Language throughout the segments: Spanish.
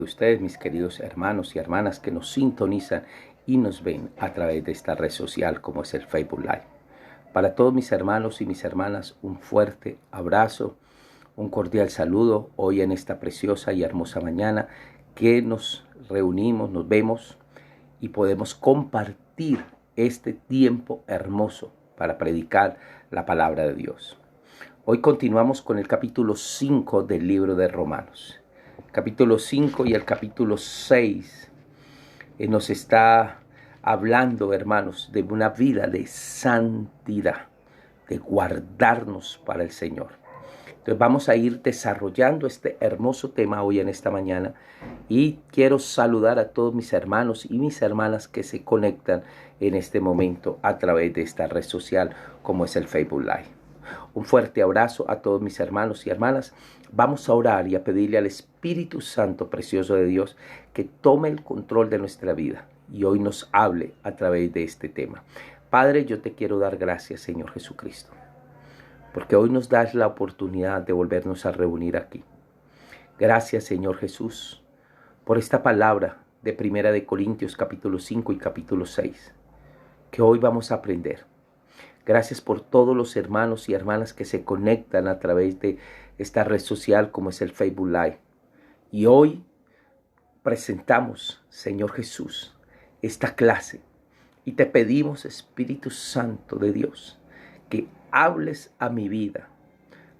Ustedes, mis queridos hermanos y hermanas que nos sintonizan y nos ven a través de esta red social como es el Facebook Live. Para todos mis hermanos y mis hermanas, un fuerte abrazo, un cordial saludo hoy en esta preciosa y hermosa mañana que nos reunimos, nos vemos y podemos compartir este tiempo hermoso para predicar la palabra de Dios. Hoy continuamos con el capítulo 5 del libro de Romanos. Capítulo 5 y el capítulo 6 nos está hablando, hermanos, de una vida de santidad, de guardarnos para el Señor. Entonces vamos a ir desarrollando este hermoso tema hoy en esta mañana y quiero saludar a todos mis hermanos y mis hermanas que se conectan en este momento a través de esta red social como es el Facebook Live. Un fuerte abrazo a todos mis hermanos y hermanas. Vamos a orar y a pedirle al Espíritu Santo precioso de Dios que tome el control de nuestra vida y hoy nos hable a través de este tema. Padre, yo te quiero dar gracias, Señor Jesucristo, porque hoy nos das la oportunidad de volvernos a reunir aquí. Gracias, Señor Jesús, por esta palabra de 1 Corintios capítulo 5 y capítulo 6, que hoy vamos a aprender. Gracias por todos los hermanos y hermanas que se conectan a través de esta red social como es el Facebook Live. Y hoy presentamos, Señor Jesús, esta clase y te pedimos, Espíritu Santo de Dios, que hables a mi vida,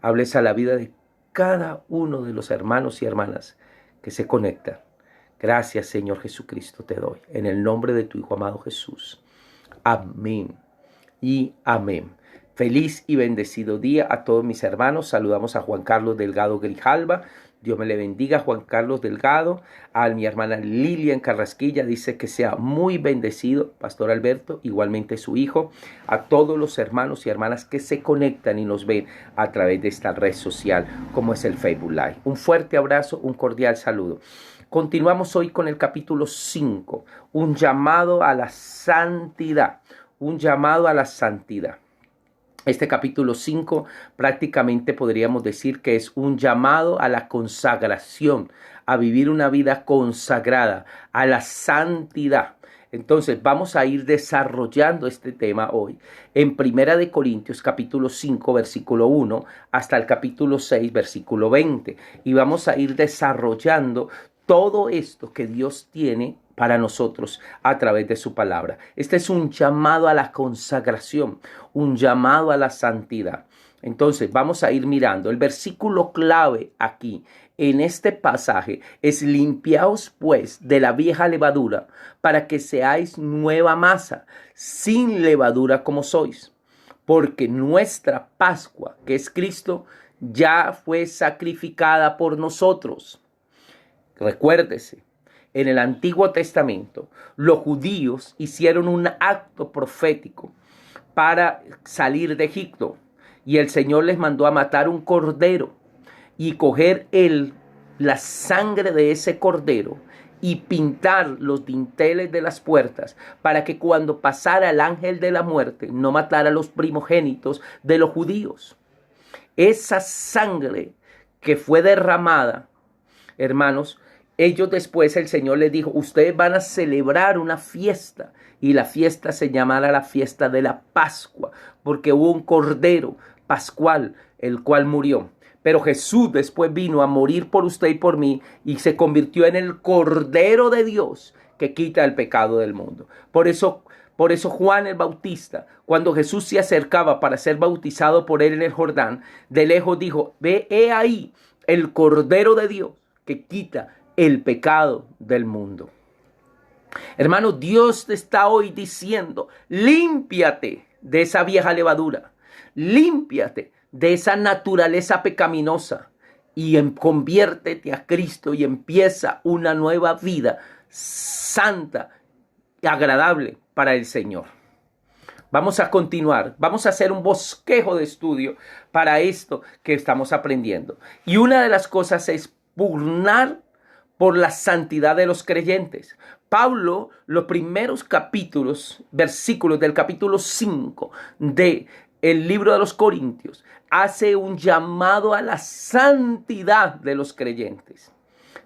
hables a la vida de cada uno de los hermanos y hermanas que se conectan. Gracias, Señor Jesucristo, te doy. En el nombre de tu Hijo amado Jesús. Amén. Y amén. Feliz y bendecido día a todos mis hermanos. Saludamos a Juan Carlos Delgado Grijalva. Dios me le bendiga, Juan Carlos Delgado. A mi hermana Lilian Carrasquilla dice que sea muy bendecido. Pastor Alberto, igualmente su hijo. A todos los hermanos y hermanas que se conectan y nos ven a través de esta red social como es el Facebook Live. Un fuerte abrazo, un cordial saludo. Continuamos hoy con el capítulo 5. Un llamado a la santidad. Un llamado a la santidad. Este capítulo 5 prácticamente podríamos decir que es un llamado a la consagración, a vivir una vida consagrada, a la santidad. Entonces vamos a ir desarrollando este tema hoy en 1 Corintios capítulo 5 versículo 1 hasta el capítulo 6 versículo 20 y vamos a ir desarrollando todo esto que Dios tiene para nosotros a través de su palabra. Este es un llamado a la consagración, un llamado a la santidad. Entonces vamos a ir mirando. El versículo clave aquí en este pasaje es: limpiaos pues de la vieja levadura para que seáis nueva masa, sin levadura como sois. Porque nuestra Pascua, que es Cristo, ya fue sacrificada por nosotros. Recuérdese, en el Antiguo Testamento, los judíos hicieron un acto profético para salir de Egipto. Y el Señor les mandó a matar un cordero y coger la sangre de ese cordero y pintar los dinteles de las puertas para que cuando pasara el ángel de la muerte no matara a los primogénitos de los judíos. Esa sangre que fue derramada, hermanos, ellos después el Señor les dijo: ustedes van a celebrar una fiesta, y la fiesta se llamará la fiesta de la Pascua, porque hubo un cordero pascual, el cual murió. Pero Jesús después vino a morir por usted y por mí, y se convirtió en el Cordero de Dios que quita el pecado del mundo. Por eso Juan el Bautista, cuando Jesús se acercaba para ser bautizado por él en el Jordán, de lejos dijo: ve, he ahí el Cordero de Dios que quita el pecado del mundo. Hermano, Dios te está hoy diciendo: límpiate de esa vieja levadura, límpiate de esa naturaleza pecaminosa y conviértete a Cristo y empieza una nueva vida santa y agradable para el Señor. Vamos a continuar, vamos a hacer un bosquejo de estudio para esto que estamos aprendiendo. Y una de las cosas es pugnar por la santidad de los creyentes. Pablo, los primeros versículos del capítulo 5 de el libro de los Corintios, hace un llamado a la santidad de los creyentes.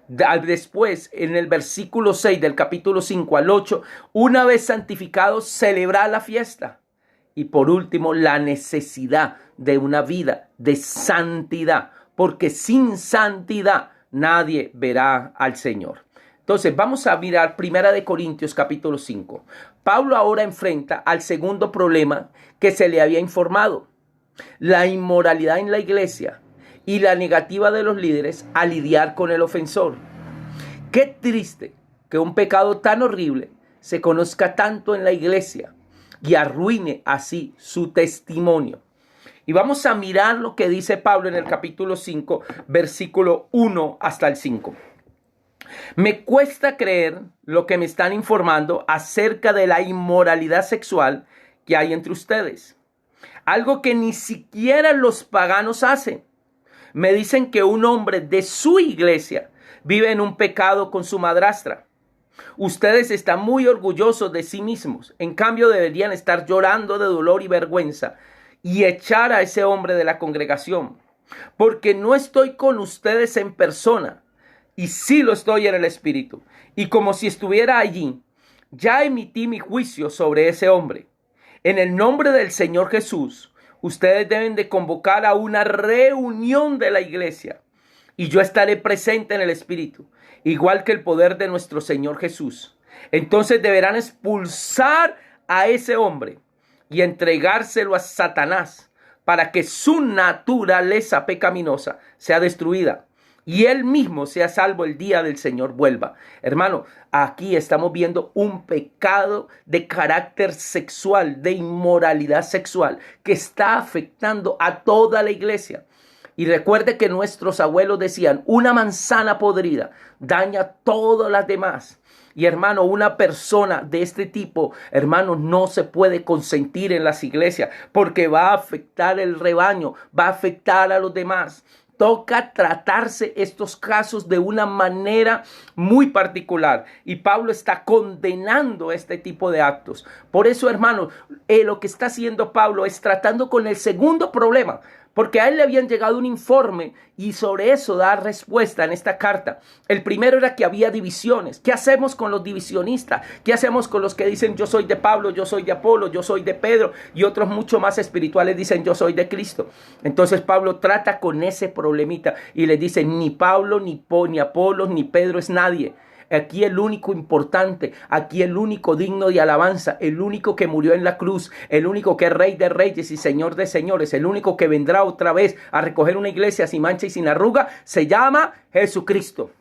Después, en el versículo 6 del capítulo 5 al 8, una vez santificados, celebrar la fiesta. Y por último, la necesidad de una vida de santidad, porque sin santidad nadie verá al Señor. Entonces, vamos a mirar 1 Corintios capítulo 5. Pablo ahora enfrenta al segundo problema que se le había informado: la inmoralidad en la iglesia y la negativa de los líderes a lidiar con el ofensor. Qué triste que un pecado tan horrible se conozca tanto en la iglesia y arruine así su testimonio. Y vamos a mirar lo que dice Pablo en el capítulo 5, versículo 1 hasta el 5. Me cuesta creer lo que me están informando acerca de la inmoralidad sexual que hay entre ustedes. Algo que ni siquiera los paganos hacen. Me dicen que un hombre de su iglesia vive en un pecado con su madrastra. Ustedes están muy orgullosos de sí mismos. En cambio, deberían estar llorando de dolor y vergüenza y echar a ese hombre de la congregación. Porque no estoy con ustedes en persona, y sí lo estoy en el espíritu. Y como si estuviera allí, ya emití mi juicio sobre ese hombre. En el nombre del Señor Jesús, ustedes deben de convocar a una reunión de la iglesia. Y yo estaré presente en el espíritu, igual que el poder de nuestro Señor Jesús. Entonces deberán expulsar a ese hombre y entregárselo a Satanás para que su naturaleza pecaminosa sea destruida y él mismo sea salvo el día del Señor vuelva. Hermano, aquí estamos viendo un pecado de carácter sexual, de inmoralidad sexual, que está afectando a toda la iglesia. Y recuerde que nuestros abuelos decían, una manzana podrida daña todas las demás. Y hermano, una persona de este tipo, hermano, no se puede consentir en las iglesias porque va a afectar el rebaño, va a afectar a los demás. Toca tratarse estos casos de una manera muy particular. Y Pablo está condenando este tipo de actos. Por eso, hermano, lo que está haciendo Pablo es tratando con el segundo problema. Porque a él le habían llegado un informe y sobre eso da respuesta en esta carta. El primero era que había divisiones. ¿Qué hacemos con los divisionistas? ¿Qué hacemos con los que dicen yo soy de Pablo, yo soy de Apolo, yo soy de Pedro? Y otros mucho más espirituales dicen yo soy de Cristo. Entonces Pablo trata con ese problemita y le dice ni Pablo, ni Apolo, ni Pedro es nadie. Aquí el único importante, aquí el único digno de alabanza, el único que murió en la cruz, el único que es Rey de Reyes y Señor de Señores, el único que vendrá otra vez a recoger una iglesia sin mancha y sin arruga, se llama Jesucristo.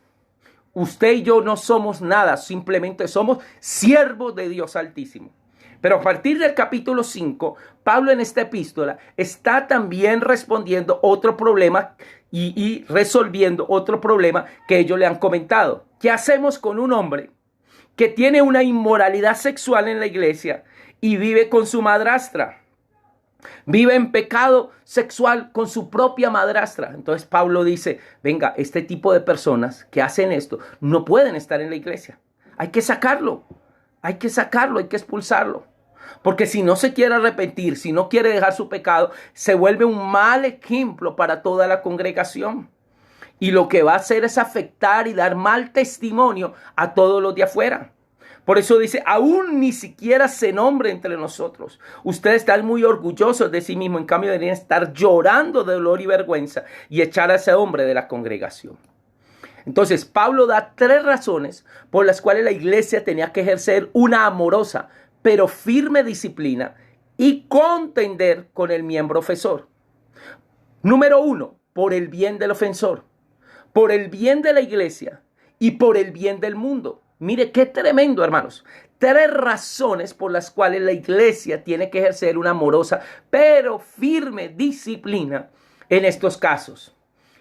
Usted y yo no somos nada, simplemente somos siervos de Dios Altísimo. Pero a partir del capítulo 5, Pablo en esta epístola está también respondiendo otro problema y resolviendo otro problema que ellos le han comentado. ¿Qué hacemos con un hombre que tiene una inmoralidad sexual en la iglesia y vive con su madrastra? Vive en pecado sexual con su propia madrastra. Entonces Pablo dice, venga, este tipo de personas que hacen esto no pueden estar en la iglesia. Hay que sacarlo, hay que expulsarlo. Porque si no se quiere arrepentir, si no quiere dejar su pecado, se vuelve un mal ejemplo para toda la congregación. Y lo que va a hacer es afectar y dar mal testimonio a todos los de afuera. Por eso dice, aún ni siquiera se nombre entre nosotros. Ustedes están muy orgullosos de sí mismos, en cambio deberían estar llorando de dolor y vergüenza y echar a ese hombre de la congregación. Entonces Pablo da 3 razones por las cuales la iglesia tenía que ejercer una amorosa pero firme disciplina y contender con el miembro ofensor. Número 1, por el bien del ofensor, por el bien de la iglesia y por el bien del mundo. Mire qué tremendo, hermanos. 3 razones por las cuales la iglesia tiene que ejercer una amorosa pero firme disciplina en estos casos.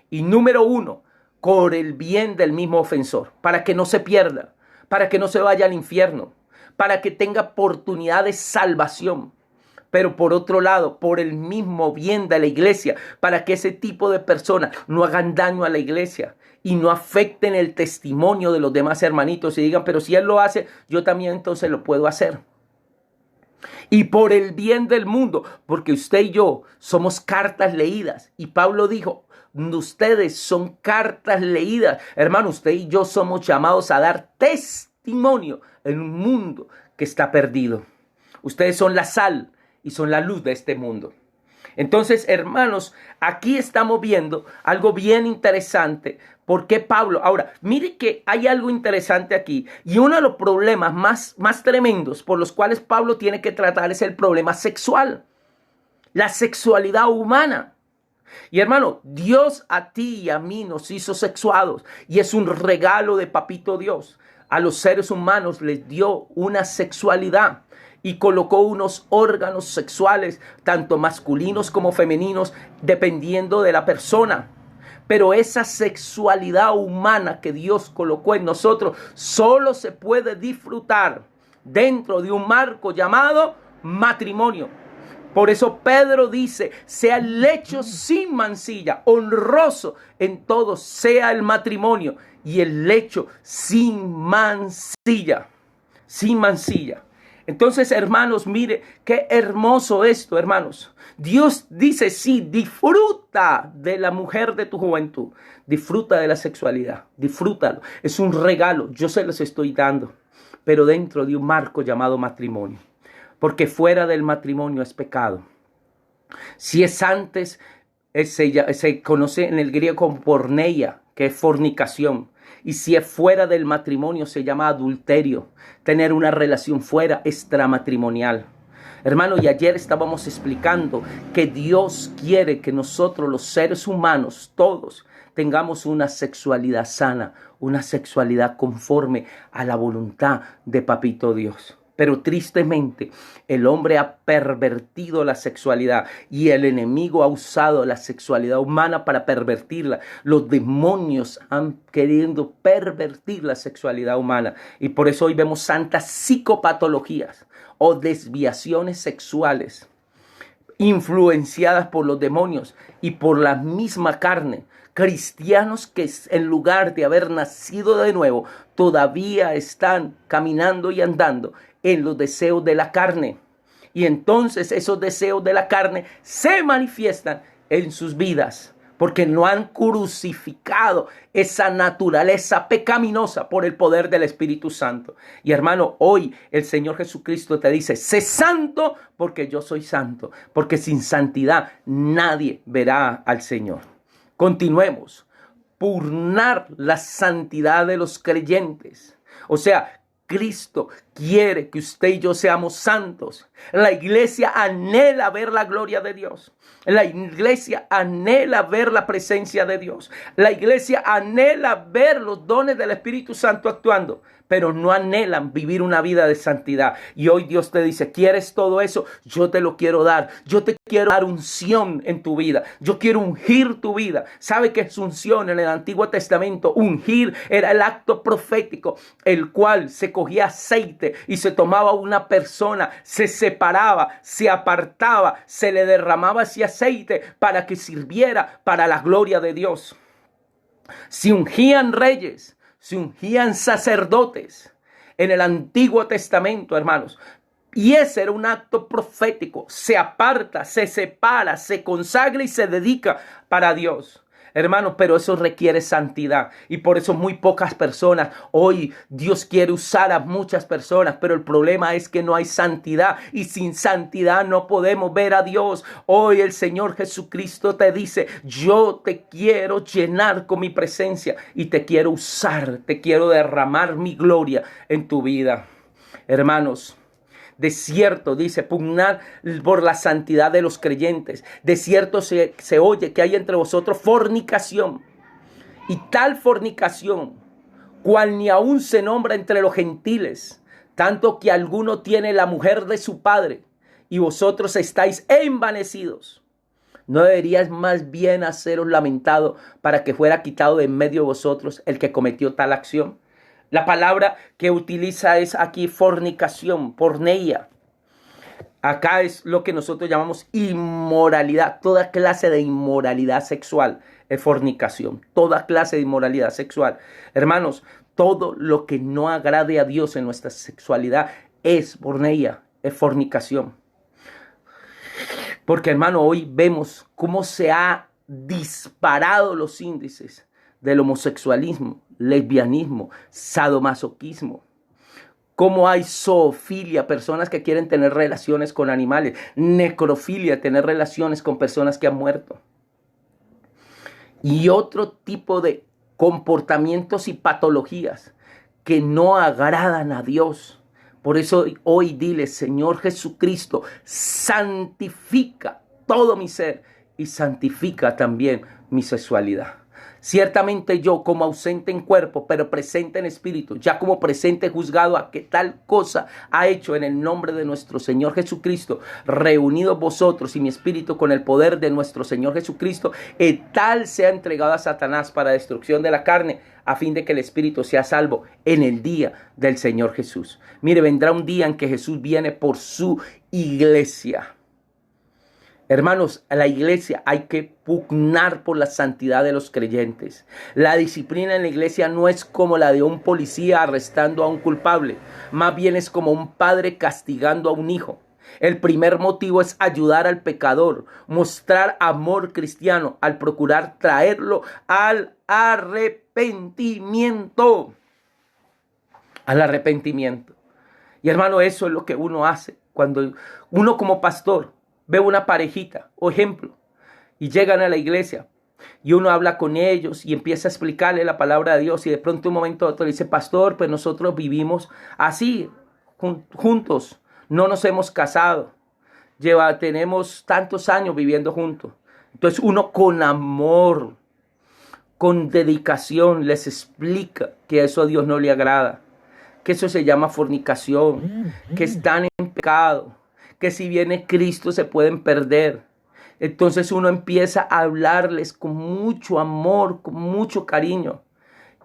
Y número 1, por el bien del mismo ofensor, para que no se pierda, para que no se vaya al infierno, para que tenga oportunidad de salvación. Pero por otro lado, por el mismo bien de la iglesia, para que ese tipo de personas no hagan daño a la iglesia y no afecten el testimonio de los demás hermanitos y digan, pero si él lo hace, yo también entonces lo puedo hacer. Y por el bien del mundo, porque usted y yo somos cartas leídas. Y Pablo dijo, ustedes son cartas leídas. Hermano, usted y yo somos llamados a dar testimonio en un mundo que está perdido. Ustedes son la sal y son la luz de este mundo. Entonces, hermanos, aquí estamos viendo algo bien interesante. ¿Por qué Pablo? Ahora, mire que hay algo interesante aquí. Y uno de los problemas más tremendos por los cuales Pablo tiene que tratar es el problema sexual. La sexualidad humana. Y hermano, Dios a ti y a mí nos hizo sexuados. Y es un regalo de Papito Dios. A los seres humanos les dio una sexualidad. Y colocó unos órganos sexuales, tanto masculinos como femeninos, dependiendo de la persona. Pero esa sexualidad humana que Dios colocó en nosotros solo se puede disfrutar dentro de un marco llamado matrimonio. Por eso Pedro dice, sea el lecho sin mancilla, honroso en todo sea el matrimonio y el lecho sin mancilla, sin mancilla. Entonces, hermanos, mire, qué hermoso esto, hermanos. Dios dice, sí, disfruta de la mujer de tu juventud. Disfruta de la sexualidad, disfrútalo. Es un regalo, yo se los estoy dando, pero dentro de un marco llamado matrimonio. Porque fuera del matrimonio es pecado. Si es antes, se conoce en el griego como porneia, que es fornicación. Y si es fuera del matrimonio se llama adulterio. Tener una relación fuera extramatrimonial. Hermano, y ayer estábamos explicando que Dios quiere que nosotros los seres humanos, todos, tengamos una sexualidad sana, una sexualidad conforme a la voluntad de Papito Dios. Pero tristemente el hombre ha pervertido la sexualidad y el enemigo ha usado la sexualidad humana para pervertirla. Los demonios han querido pervertir la sexualidad humana y por eso hoy vemos santas psicopatologías o desviaciones sexuales influenciadas por los demonios y por la misma carne. Cristianos que en lugar de haber nacido de nuevo todavía están caminando y andando en los deseos de la carne. Y entonces esos deseos de la carne se manifiestan en sus vidas porque no han crucificado esa naturaleza pecaminosa por el poder del Espíritu Santo. Y hermano, hoy el Señor Jesucristo te dice, sé santo porque yo soy santo, porque sin santidad nadie verá al Señor. Continuemos. Pugnar la santidad de los creyentes. O sea, Cristo quiere que usted y yo seamos santos. La iglesia anhela ver la gloria de Dios. La iglesia anhela ver la presencia de Dios. La iglesia anhela ver los dones del Espíritu Santo actuando, pero no anhelan vivir una vida de santidad. Y hoy Dios te dice, ¿quieres todo eso? Yo te lo quiero dar. Yo te quiero dar unción en tu vida. Yo quiero ungir tu vida. ¿Sabe qué es unción en el Antiguo Testamento? Ungir era el acto profético, el cual se cogía aceite y se tomaba una persona, se separaba, se apartaba, se le derramaba ese aceite para que sirviera para la gloria de Dios. Se ungían reyes, se ungían sacerdotes en el Antiguo Testamento, hermanos. Y ese era un acto profético. Se aparta, se separa, se consagra y se dedica para Dios. Hermanos, pero eso requiere santidad. Y por eso muy pocas personas, hoy Dios quiere usar a muchas personas, pero el problema es que no hay santidad. Y sin santidad no podemos ver a Dios. Hoy el Señor Jesucristo te dice, yo te quiero llenar con mi presencia y te quiero usar, te quiero derramar mi gloria en tu vida. Hermanos, de cierto, dice, pugnar por la santidad de los creyentes. De cierto se oye que hay entre vosotros fornicación. Y tal fornicación, cual ni aún se nombra entre los gentiles, tanto que alguno tiene la mujer de su padre, y vosotros estáis envanecidos. ¿No deberíais más bien haceros lamentado para que fuera quitado de en medio de vosotros el que cometió tal acción? La palabra que utiliza es aquí fornicación, porneia. Acá es lo que nosotros llamamos inmoralidad. Toda clase de inmoralidad sexual es fornicación. Toda clase de inmoralidad sexual. Hermanos, todo lo que no agrade a Dios en nuestra sexualidad es porneia, es fornicación. Porque, hermano, hoy vemos cómo se ha disparado los índices del homosexualismo, lesbianismo, sadomasoquismo. Cómo hay zoofilia, personas que quieren tener relaciones con animales, necrofilia, tener relaciones con personas que han muerto. Y otro tipo de comportamientos y patologías que no agradan a Dios. Por eso hoy dile, Señor Jesucristo, santifica todo mi ser y santifica también mi sexualidad. Ciertamente yo, como ausente en cuerpo, pero presente en espíritu, ya como presente juzgado a que tal cosa ha hecho en el nombre de nuestro Señor Jesucristo, reunidos vosotros y mi espíritu con el poder de nuestro Señor Jesucristo, tal sea entregado a Satanás para destrucción de la carne, a fin de que el espíritu sea salvo en el día del Señor Jesús. Mire, vendrá un día en que Jesús viene por su iglesia. Hermanos, a la iglesia hay que pugnar por la santidad de los creyentes. La disciplina en la iglesia no es como la de un policía arrestando a un culpable. Más bien es como un padre castigando a un hijo. El primer motivo es ayudar al pecador, mostrar amor cristiano al procurar traerlo al arrepentimiento. Al arrepentimiento. Y hermano, eso es lo que uno hace cuando uno como pastor ve una parejita, o ejemplo, y llegan a la iglesia y uno habla con ellos y empieza a explicarle la palabra de Dios y de pronto un momento a otro dice, pastor, pues nosotros vivimos así, juntos, no nos hemos casado, tenemos tantos años viviendo juntos. Entonces uno con amor, con dedicación les explica que eso a Dios no le agrada, que eso se llama fornicación, que están en pecado, que si viene Cristo se pueden perder. Entonces uno empieza a hablarles con mucho amor, con mucho cariño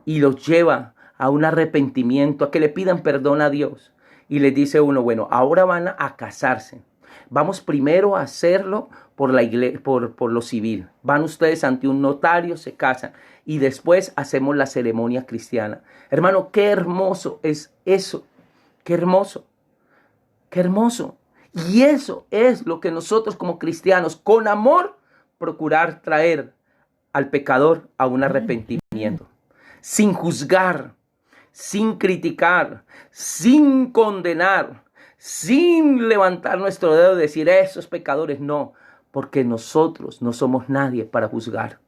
y los lleva a un arrepentimiento, a que le pidan perdón a Dios. Y les dice uno, bueno, ahora van a casarse. Vamos primero a hacerlo por la iglesia, por lo civil. Van ustedes ante un notario, se casan y después hacemos la ceremonia cristiana. Hermano, qué hermoso es eso. Qué hermoso. Qué hermoso. Y eso es lo que nosotros como cristianos, con amor, procurar traer al pecador a un arrepentimiento. Sin juzgar, sin criticar, sin condenar, sin levantar nuestro dedo y decir esos pecadores. No, porque nosotros no somos nadie para juzgar.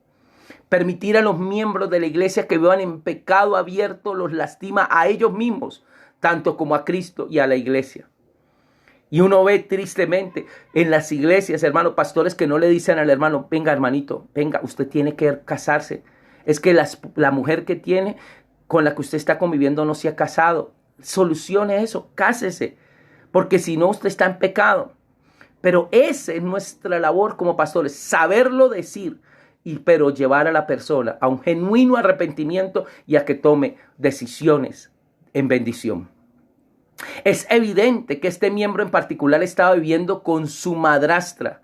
Permitir a los miembros de la iglesia que vivan en pecado abierto los lastima a ellos mismos, tanto como a Cristo y a la iglesia. Y uno ve tristemente en las iglesias, hermano, pastores que no le dicen al hermano, venga hermanito, venga, usted tiene que casarse. Es que la mujer que tiene, con la que usted está conviviendo no se ha casado. Solucione eso, cásese, porque si no usted está en pecado. Pero esa es nuestra labor como pastores, saberlo decir, pero llevar a la persona a un genuino arrepentimiento y a que tome decisiones en bendición. Es evidente que este miembro en particular estaba viviendo con su madrastra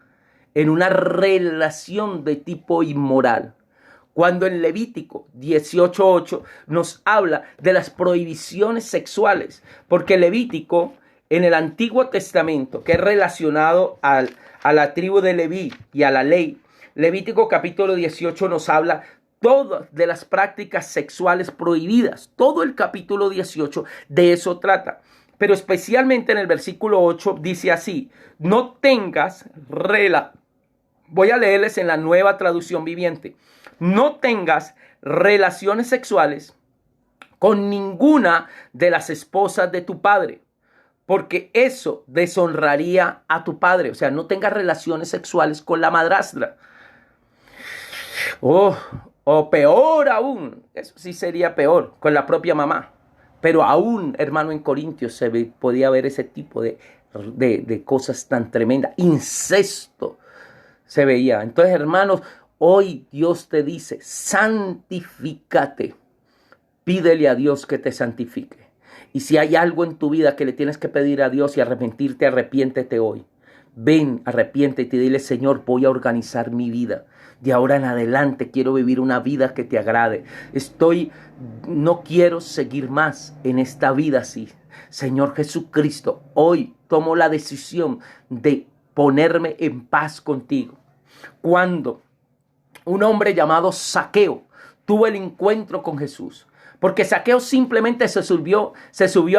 en una relación de tipo inmoral. Cuando en Levítico 18:8 nos habla de las prohibiciones sexuales, porque Levítico en el Antiguo Testamento, que es relacionado a la tribu de Leví y a la ley, Levítico capítulo 18 nos habla todas de las prácticas sexuales prohibidas. Todo el capítulo 18 de eso trata. Pero especialmente en el versículo 8 dice así, no tengas voy a leerles en la Nueva Traducción Viviente, no tengas relaciones sexuales con ninguna de las esposas de tu padre, porque eso deshonraría a tu padre. O sea, no tengas relaciones sexuales con la madrastra. O peor aún, eso sí sería peor, con la propia mamá. Pero aún, hermano, en Corintios podía ver ese tipo de cosas tan tremendas. Incesto se veía. Entonces, hermanos, hoy Dios te dice, santifícate. Pídele a Dios que te santifique. Y si hay algo en tu vida que le tienes que pedir a Dios y arrepentirte, arrepiéntete hoy. Ven, arrepiéntete y dile, Señor, voy a organizar mi vida. De ahora en adelante quiero vivir una vida que te agrade. No quiero seguir más en esta vida así. Señor Jesucristo, hoy tomo la decisión de ponerme en paz contigo. Cuando un hombre llamado Zaqueo tuvo el encuentro con Jesús. Porque Zaqueo simplemente se subió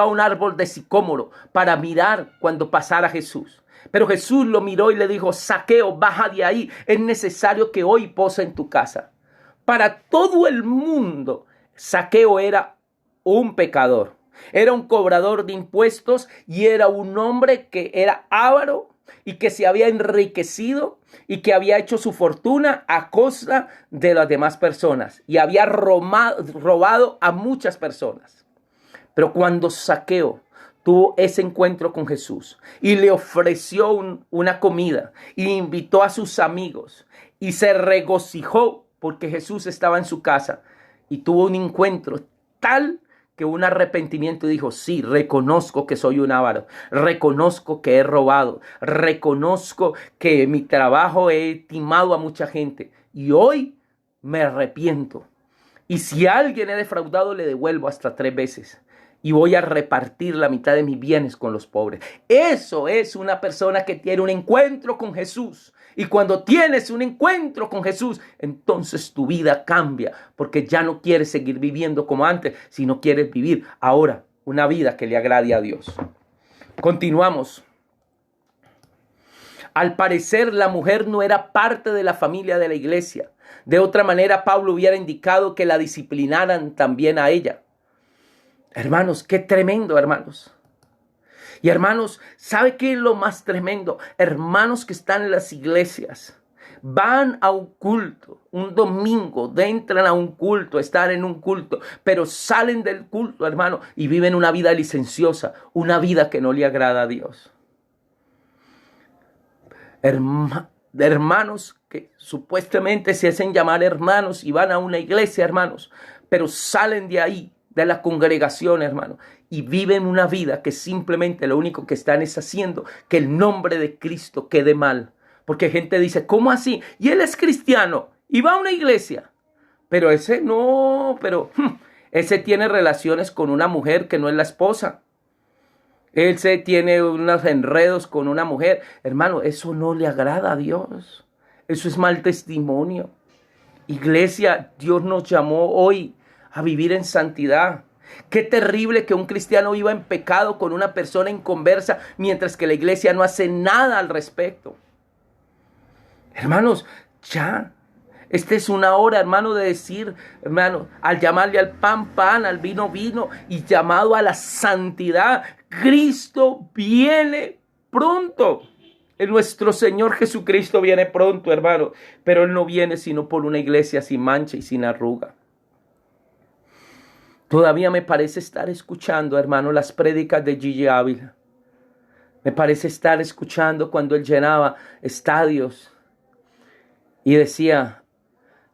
a un árbol de sicómoro para mirar cuando pasara Jesús. Pero Jesús lo miró y le dijo: Zaqueo, baja de ahí, es necesario que hoy pose en tu casa. Para todo el mundo, Zaqueo era un pecador, era un cobrador de impuestos y era un hombre que era avaro y que se había enriquecido y que había hecho su fortuna a costa de las demás personas y había robado a muchas personas. Pero cuando Zaqueo tuvo ese encuentro con Jesús y le ofreció una comida y invitó a sus amigos y se regocijó porque Jesús estaba en su casa y tuvo un encuentro tal que un arrepentimiento, dijo: sí, reconozco que soy un avaro, reconozco que he robado, reconozco que en mi trabajo he timado a mucha gente y hoy me arrepiento. Y si a alguien he defraudado, le devuelvo hasta 3 veces. Y voy a repartir la mitad de mis bienes con los pobres. Eso es una persona que tiene un encuentro con Jesús. Y cuando tienes un encuentro con Jesús, entonces tu vida cambia. Porque ya no quieres seguir viviendo como antes, sino quieres vivir ahora una vida que le agrade a Dios. Continuamos. Al parecer, la mujer no era parte de la familia de la iglesia. De otra manera, Pablo hubiera indicado que la disciplinaran también a ella. Hermanos, qué tremendo, hermanos. Y hermanos, ¿sabe qué es lo más tremendo? Hermanos que están en las iglesias, van a un culto, un domingo, entran a un culto, están en un culto, pero salen del culto, hermano, y viven una vida licenciosa, una vida que no le agrada a Dios. Hermanos que supuestamente se hacen llamar hermanos y van a una iglesia, hermanos, pero salen de ahí, de la congregación, hermano, y viven una vida que simplemente lo único que están es haciendo que el nombre de Cristo quede mal. Porque gente dice: ¿cómo así? Y él es cristiano y va a una iglesia. Pero ese tiene relaciones con una mujer que no es la esposa. Él tiene unos enredos con una mujer. Hermano, eso no le agrada a Dios. Eso es mal testimonio. Iglesia, Dios nos llamó hoy a vivir en santidad. Qué terrible que un cristiano viva en pecado con una persona inconversa, mientras que la iglesia no hace nada al respecto. Hermanos, ya. Esta es una hora, hermano, de decir, hermano, al llamarle al pan, pan, al vino, vino, y llamado a la santidad. Cristo viene pronto. Nuestro Señor Jesucristo viene pronto, hermano. Pero Él no viene sino por una iglesia sin mancha y sin arruga. Todavía me parece estar escuchando, hermano, las prédicas de Gigi Ávila. Me parece estar escuchando cuando él llenaba estadios y decía: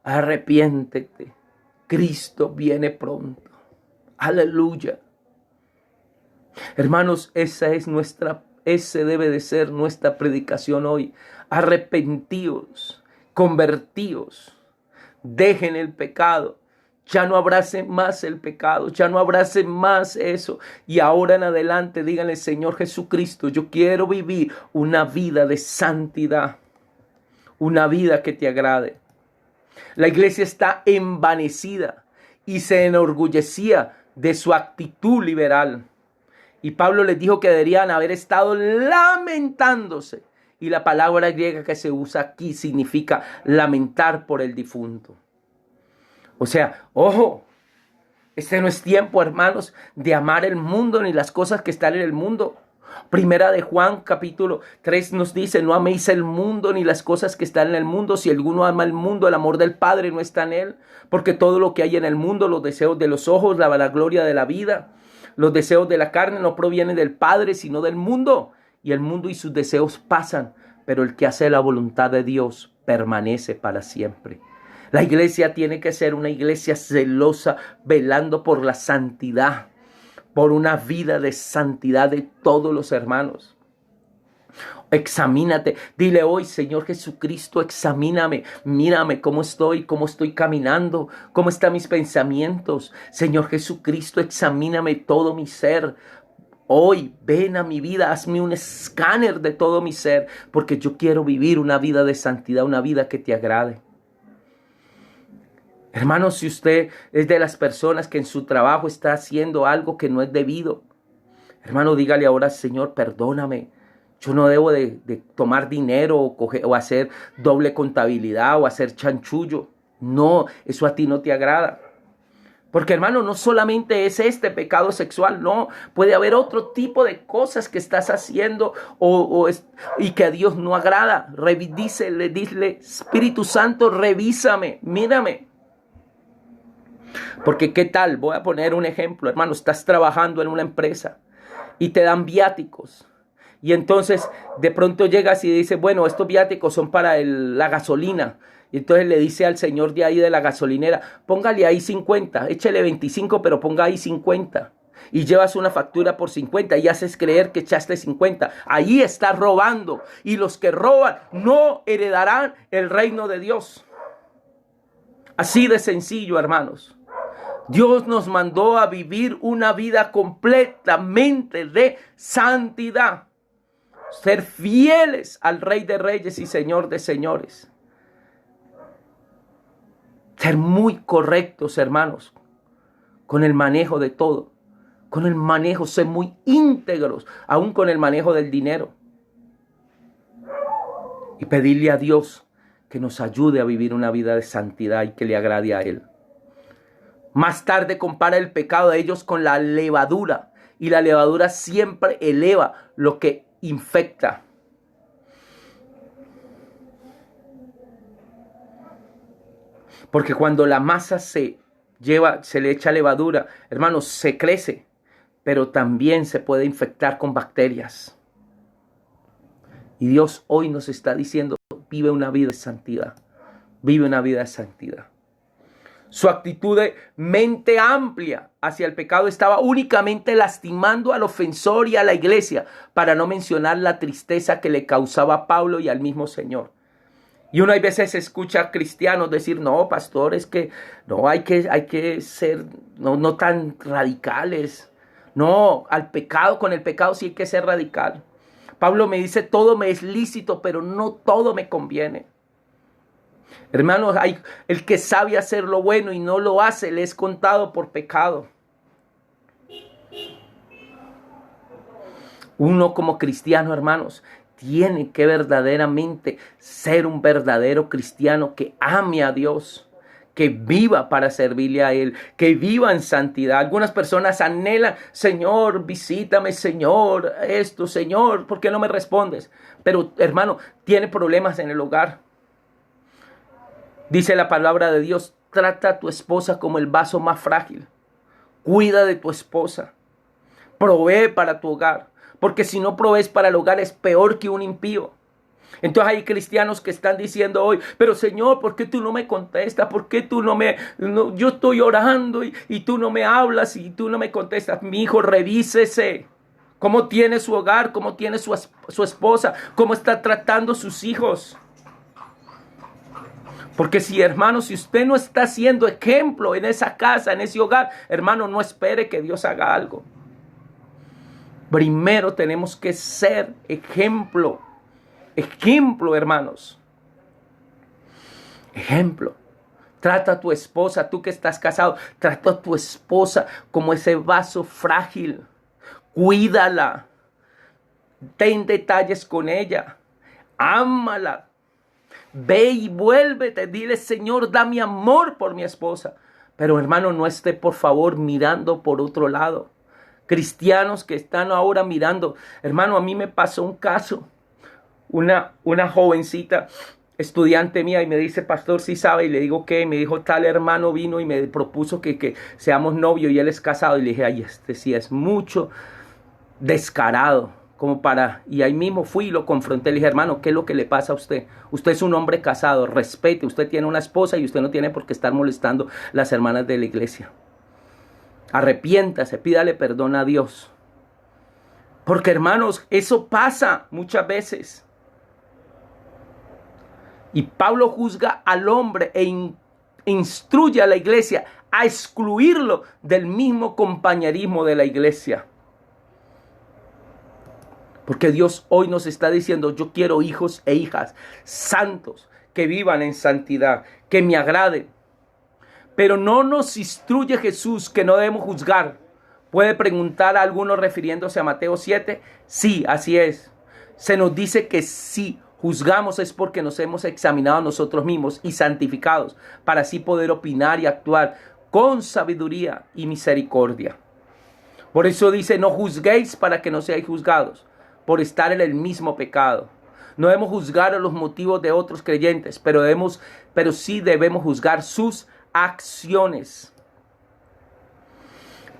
arrepiéntete, Cristo viene pronto. Aleluya. Hermanos, ese debe de ser nuestra predicación hoy. Arrepentíos, convertíos, dejen el pecado. Ya no abracen más el pecado, ya no abracen más eso. Y ahora en adelante díganle: Señor Jesucristo, yo quiero vivir una vida de santidad, una vida que te agrade. La iglesia está envanecida y se enorgullecía de su actitud liberal. Y Pablo les dijo que deberían haber estado lamentándose. Y la palabra griega que se usa aquí significa lamentar por el difunto. O sea, ojo, este no es tiempo, hermanos, de amar el mundo ni las cosas que están en el mundo. Primera de Juan, capítulo 3 nos dice: no améis el mundo ni las cosas que están en el mundo. Si alguno ama el mundo, el amor del Padre no está en él. Porque todo lo que hay en el mundo, los deseos de los ojos, la vanagloria de la vida, los deseos de la carne, no provienen del Padre, sino del mundo. Y el mundo y sus deseos pasan, pero el que hace la voluntad de Dios permanece para siempre. La iglesia tiene que ser una iglesia celosa, velando por la santidad, por una vida de santidad de todos los hermanos. Examínate, dile hoy: Señor Jesucristo, examíname, mírame cómo estoy caminando, cómo están mis pensamientos. Señor Jesucristo, examíname todo mi ser. Hoy ven a mi vida, hazme un escáner de todo mi ser, porque yo quiero vivir una vida de santidad, una vida que te agrade. Hermanos, si usted es de las personas que en su trabajo está haciendo algo que no es debido, hermano, dígale ahora, Señor, perdóname. Yo no debo de tomar dinero o hacer doble contabilidad o hacer chanchullo. No, eso a ti no te agrada. Porque, hermano, no solamente es este pecado sexual, no. Puede haber otro tipo de cosas que estás haciendo y que a Dios no agrada. Dile, Espíritu Santo, revísame, mírame. Porque ¿qué tal? Voy a poner un ejemplo, hermano. Estás trabajando en una empresa y te dan viáticos. Y entonces de pronto llegas y dices, bueno, estos viáticos son para la gasolina. Y entonces le dice al señor de ahí de la gasolinera, póngale ahí 50, échele 25, pero ponga ahí 50. Y llevas una factura por 50 y haces creer que echaste 50. Ahí estás robando. Y los que roban no heredarán el reino de Dios. Así de sencillo, hermanos. Dios nos mandó a vivir una vida completamente de santidad. Ser fieles al Rey de Reyes y Señor de Señores. Ser muy correctos, hermanos, con el manejo de todo. Con el manejo, ser muy íntegros, aún con el manejo del dinero. Y pedirle a Dios que nos ayude a vivir una vida de santidad y que le agrade a Él. Más tarde compara el pecado de ellos con la levadura. Y la levadura siempre eleva lo que infecta. Porque cuando la masa se le echa levadura, hermanos, se crece, pero también se puede infectar con bacterias. Y Dios hoy nos está diciendo, vive una vida de santidad, vive una vida de santidad. Su actitud de mente amplia hacia el pecado estaba únicamente lastimando al ofensor y a la iglesia, para no mencionar la tristeza que le causaba a Pablo y al mismo Señor. Y uno a veces escucha a cristianos decir, no, pastor, es que no hay que ser no tan radicales. No, con el pecado sí hay que ser radical. Pablo me dice, todo me es lícito, pero no todo me conviene. Hermanos, el que sabe hacer lo bueno y no lo hace, le es contado por pecado. Uno como cristiano, hermanos, tiene que verdaderamente ser un verdadero cristiano que ame a Dios, que viva para servirle a Él, que viva en santidad. Algunas personas anhelan, Señor, visítame, Señor, esto, Señor, ¿por qué no me respondes? Pero, hermano, tiene problemas en el hogar. Dice la palabra de Dios, trata a tu esposa como el vaso más frágil. Cuida de tu esposa. Provee para tu hogar. Porque si no provees para el hogar es peor que un impío. Entonces hay cristianos que están diciendo hoy, pero Señor, ¿por qué tú no me contestas? ¿Por qué tú yo estoy orando y tú no me hablas y tú no me contestas? Mi hijo, revísese. ¿Cómo tiene su hogar? ¿Cómo tiene su esposa? ¿Cómo está tratando a sus hijos? Porque si, hermano, si usted no está siendo ejemplo en esa casa, en ese hogar, hermano, no espere que Dios haga algo. Primero tenemos que ser ejemplo. Ejemplo, hermanos. Ejemplo. Trata a tu esposa, tú que estás casado, trata a tu esposa como ese vaso frágil. Cuídala. Ten detalles con ella. Ámala. Ve y vuélvete. Dile, Señor, da mi amor por mi esposa. Pero, hermano, no esté, por favor, mirando por otro lado. Cristianos que están ahora mirando. Hermano, a mí me pasó un caso. Una jovencita estudiante mía y me dice, pastor, ¿sí sabe? Y le digo, ¿qué? Y me dijo, tal hermano vino y me propuso que seamos novios y él es casado. Y le dije, ay, este sí es mucho descarado. Y ahí mismo fui y lo confronté. Le dije, hermano, ¿qué es lo que le pasa a usted? Usted es un hombre casado, respete. Usted tiene una esposa y usted no tiene por qué estar molestando a las hermanas de la iglesia. Arrepiéntase, pídale perdón a Dios. Porque, hermanos, eso pasa muchas veces. Y Pablo juzga al hombre e instruye a la iglesia a excluirlo del mismo compañerismo de la iglesia. Porque Dios hoy nos está diciendo, yo quiero hijos e hijas santos, que vivan en santidad, que me agraden. Pero no nos instruye Jesús que no debemos juzgar. Puede preguntar a algunos refiriéndose a Mateo 7. Sí, así es. Se nos dice que si juzgamos es porque nos hemos examinado a nosotros mismos y santificados para así poder opinar y actuar con sabiduría y misericordia. Por eso dice, no juzguéis para que no seáis juzgados, por estar en el mismo pecado. No debemos juzgar los motivos de otros creyentes, pero sí debemos juzgar sus acciones.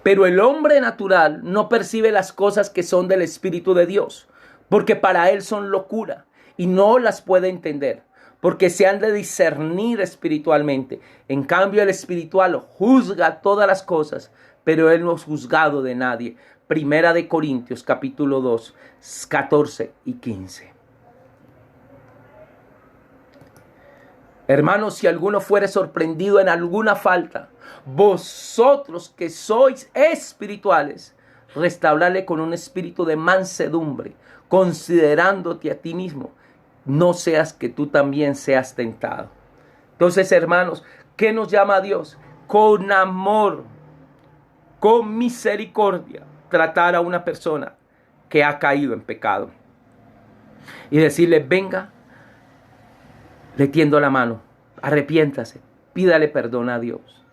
Pero el hombre natural no percibe las cosas que son del Espíritu de Dios, porque para él son locura y no las puede entender, porque se han de discernir espiritualmente. En cambio, el espiritual juzga todas las cosas, pero él no es juzgado de nadie. Primera de Corintios, capítulo 2, 14 y 15. Hermanos, si alguno fuere sorprendido en alguna falta, vosotros que sois espirituales, restaurarle con un espíritu de mansedumbre, considerándote a ti mismo, no seas que tú también seas tentado. Entonces, hermanos, ¿qué nos llama a Dios? Con amor, con misericordia, tratar a una persona que ha caído en pecado y decirle, venga, le tiendo la mano, arrepiéntase, pídale perdón a Dios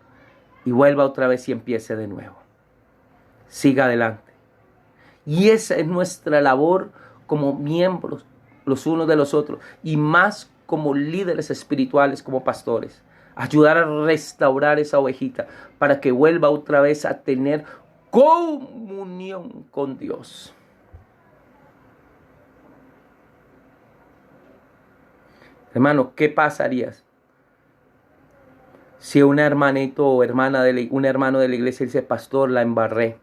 y vuelva otra vez y empiece de nuevo. Siga adelante. Y esa es nuestra labor como miembros los unos de los otros y más como líderes espirituales, como pastores. Ayudar a restaurar esa ovejita para que vuelva otra vez a tener comunión con Dios. Hermano, ¿qué pasaría si un hermanito o un hermano de la iglesia dice, pastor, la embarré,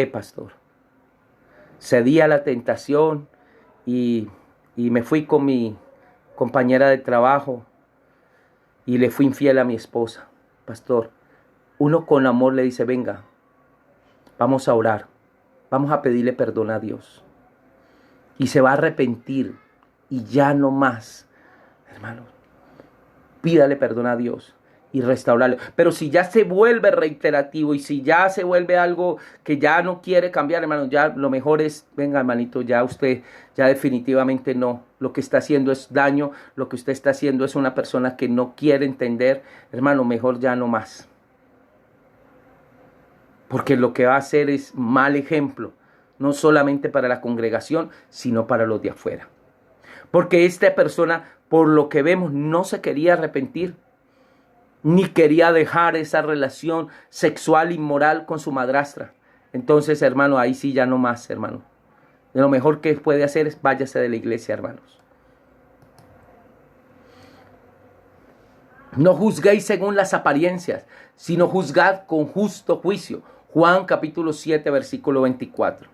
pastor? Cedí a la tentación y me fui con mi compañera de trabajo y le fui infiel a mi esposa. Pastor, uno con amor le dice, venga, vamos a orar, vamos a pedirle perdón a Dios. Y se va a arrepentir y ya no más, hermano. Pídale perdón a Dios y restaurarlo. Pero si ya se vuelve reiterativo y si ya se vuelve algo que ya no quiere cambiar, hermano, ya lo mejor es, venga, hermanito, ya usted, ya definitivamente no. Lo que está haciendo es daño, lo que usted está haciendo es una persona que no quiere entender, hermano, mejor ya no más. Porque lo que va a hacer es mal ejemplo, no solamente para la congregación, sino para los de afuera. Porque esta persona, por lo que vemos, no se quería arrepentir, ni quería dejar esa relación sexual inmoral con su madrastra. Entonces, hermano, ahí sí ya no más, hermano. Lo mejor que puede hacer es váyase de la iglesia, hermanos. No juzguéis según las apariencias, sino juzgad con justo juicio. Juan capítulo 7, versículo 24.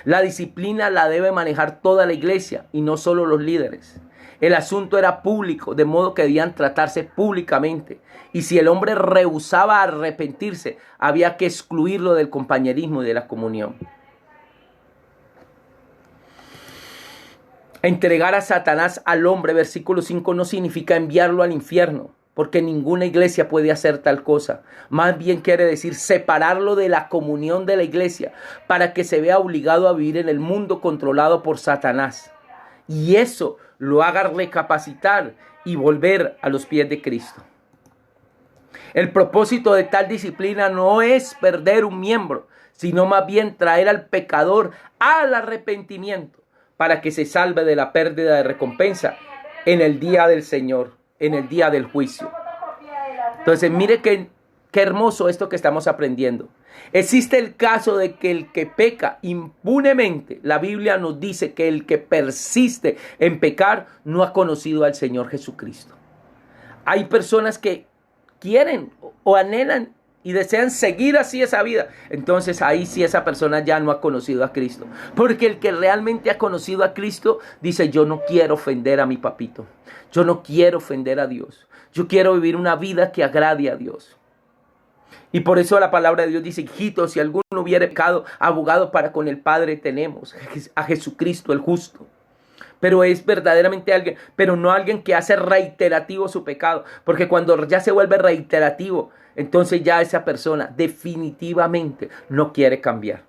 La disciplina la debe manejar toda la iglesia y no solo los líderes. El asunto era público, de modo que debían tratarse públicamente. Y si el hombre rehusaba arrepentirse, había que excluirlo del compañerismo y de la comunión. Entregar a Satanás al hombre, versículo 5, no significa enviarlo al infierno, porque ninguna iglesia puede hacer tal cosa. Más bien quiere decir separarlo de la comunión de la iglesia para que se vea obligado a vivir en el mundo controlado por Satanás. Y eso lo haga recapacitar y volver a los pies de Cristo. El propósito de tal disciplina no es perder un miembro, sino más bien traer al pecador al arrepentimiento para que se salve de la pérdida de recompensa en el día del Señor, en el día del juicio. Entonces, mire qué hermoso esto que estamos aprendiendo. Existe el caso de que el que peca impunemente, la Biblia nos dice que el que persiste en pecar no ha conocido al Señor Jesucristo. Hay personas que quieren o anhelan y desean seguir así esa vida. Entonces ahí sí esa persona ya no ha conocido a Cristo. Porque el que realmente ha conocido a Cristo dice, yo no quiero ofender a mi papito. Yo no quiero ofender a Dios. Yo quiero vivir una vida que agrade a Dios. Y por eso la palabra de Dios dice, hijitos, si alguno hubiere pecado, abogado para con el Padre tenemos, a Jesucristo el justo. pero es verdaderamente alguien, pero no alguien que hace reiterativo su pecado, porque cuando ya se vuelve reiterativo, entonces ya esa persona definitivamente no quiere cambiar.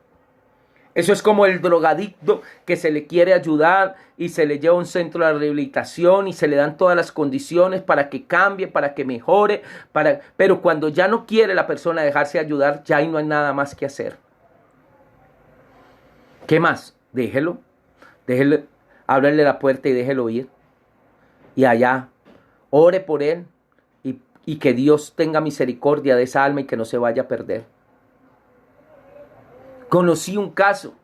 Eso es como el drogadicto que se le quiere ayudar y se le lleva a un centro de rehabilitación y se le dan todas las condiciones para que cambie, para que mejore, pero cuando ya no quiere la persona dejarse ayudar, ya ahí no hay nada más que hacer. ¿Qué más? Déjelo, ábrele la puerta y déjelo ir. Y allá, ore por él y que Dios tenga misericordia de esa alma y que no se vaya a perder. Conocí un caso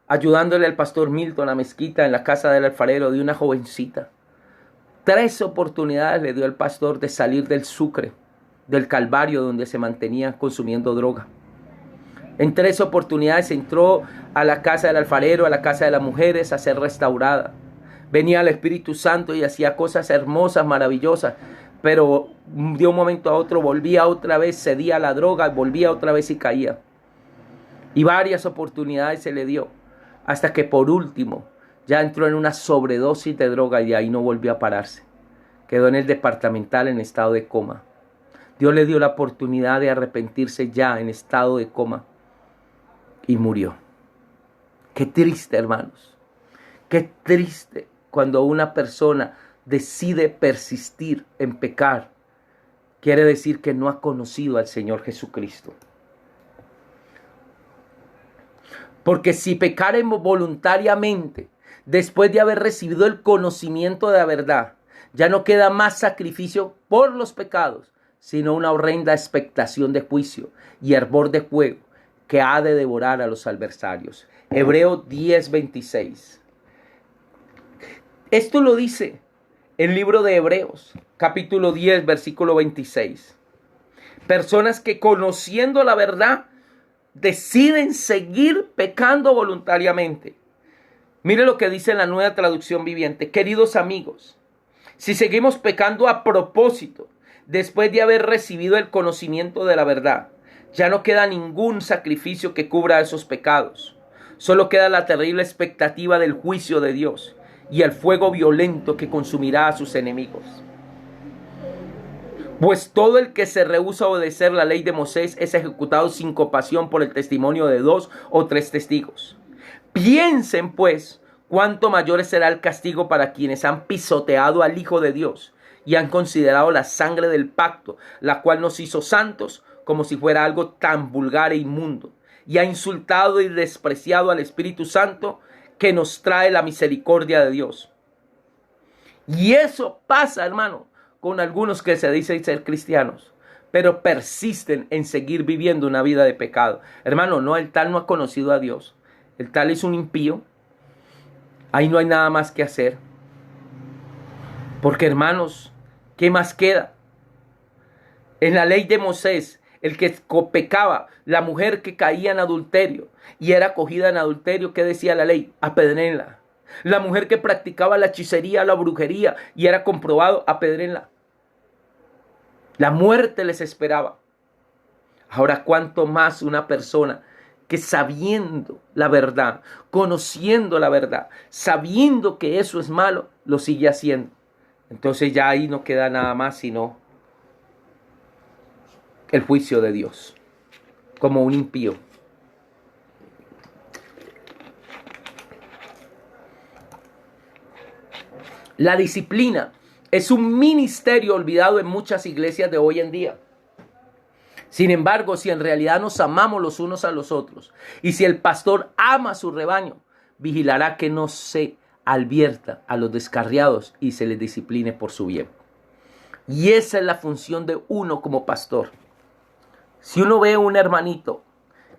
ayudándole al pastor Milton a Mezquita en la casa del alfarero de una jovencita. 3 oportunidades le dio el pastor de salir del Sucre, del Calvario donde se mantenía consumiendo droga. En 3 oportunidades entró a la casa del alfarero, a la casa de las mujeres a ser restaurada. Venía el Espíritu Santo y hacía cosas hermosas, maravillosas, pero de un momento a otro volvía otra vez, cedía a la droga, volvía otra vez y caía. Y varias oportunidades se le dio, hasta que por último ya entró en una sobredosis de droga y ahí no volvió a pararse. Quedó en el departamental en estado de coma. Dios le dio la oportunidad de arrepentirse ya en estado de coma y murió. Qué triste, hermanos. Qué triste cuando una persona decide persistir en pecar. Quiere decir que no ha conocido al Señor Jesucristo. Porque si pecaremos voluntariamente, después de haber recibido el conocimiento de la verdad, ya no queda más sacrificio por los pecados, sino una horrenda expectación de juicio y hervor de fuego que ha de devorar a los adversarios. Hebreos 10:26. Esto lo dice el libro de Hebreos, capítulo 10, versículo 26. Personas que conociendo la verdad, deciden seguir pecando voluntariamente. Mire lo que dice la Nueva Traducción Viviente. Queridos amigos, si seguimos pecando a propósito, después de haber recibido el conocimiento de la verdad, ya no queda ningún sacrificio que cubra esos pecados. Solo queda la terrible expectativa del juicio de Dios y el fuego violento que consumirá a sus enemigos. Pues todo el que se rehúsa a obedecer la ley de Moisés es ejecutado sin compasión por el testimonio de 2 o 3 testigos. Piensen pues cuánto mayor será el castigo para quienes han pisoteado al Hijo de Dios y han considerado la sangre del pacto, la cual nos hizo santos, como si fuera algo tan vulgar e inmundo, y ha insultado y despreciado al Espíritu Santo que nos trae la misericordia de Dios. Y eso pasa, hermano, con algunos que se dicen ser cristianos, pero persisten en seguir viviendo una vida de pecado. Hermano, no, el tal no ha conocido a Dios. El tal es un impío. Ahí no hay nada más que hacer. Porque, hermanos, ¿qué más queda? En la ley de Moisés, el que pecaba, la mujer que caía en adulterio y era cogida en adulterio, ¿qué decía la ley? Apedréenla. La mujer que practicaba la hechicería, la brujería y era comprobado, apedréenla. La muerte les esperaba. Ahora, ¿cuánto más una persona que sabiendo la verdad, conociendo la verdad, sabiendo que eso es malo, lo sigue haciendo? Entonces ya ahí no queda nada más sino el juicio de Dios, como un impío. La disciplina es un ministerio olvidado en muchas iglesias de hoy en día. Sin embargo, si en realidad nos amamos los unos a los otros y si el pastor ama a su rebaño, vigilará que no se advierta a los descarriados y se les discipline por su bien. Y esa es la función de uno como pastor. Si uno ve a un hermanito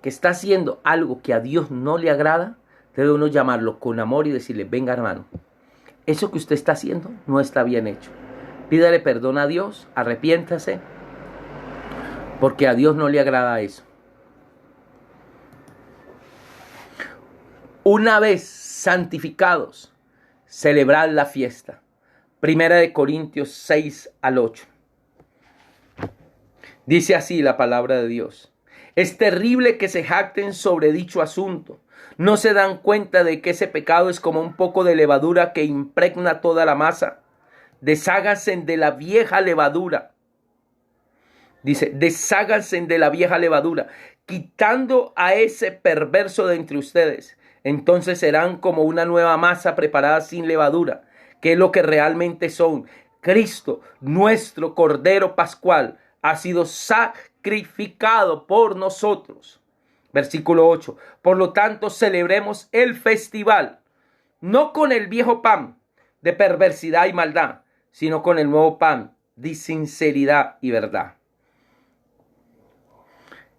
que está haciendo algo que a Dios no le agrada, debe uno llamarlo con amor y decirle: venga, hermano, eso que usted está haciendo no está bien hecho. Pídale perdón a Dios, arrepiéntase, porque a Dios no le agrada eso. Una vez santificados, celebrad la fiesta. 1 Corintios 6 al 8. Dice así la palabra de Dios: es terrible que se jacten sobre dicho asunto, ¿No se dan cuenta de que ese pecado es como un poco de levadura que impregna toda la masa? Desháganse de la vieja levadura. Dice, desháganse de la vieja levadura, quitando a ese perverso de entre ustedes. Entonces serán como una nueva masa preparada sin levadura, que es lo que realmente son. Cristo, nuestro Cordero Pascual, ha sido sacrificado por nosotros. Versículo 8. Por lo tanto, celebremos el festival, no con el viejo pan de perversidad y maldad, sino con el nuevo pan de sinceridad y verdad.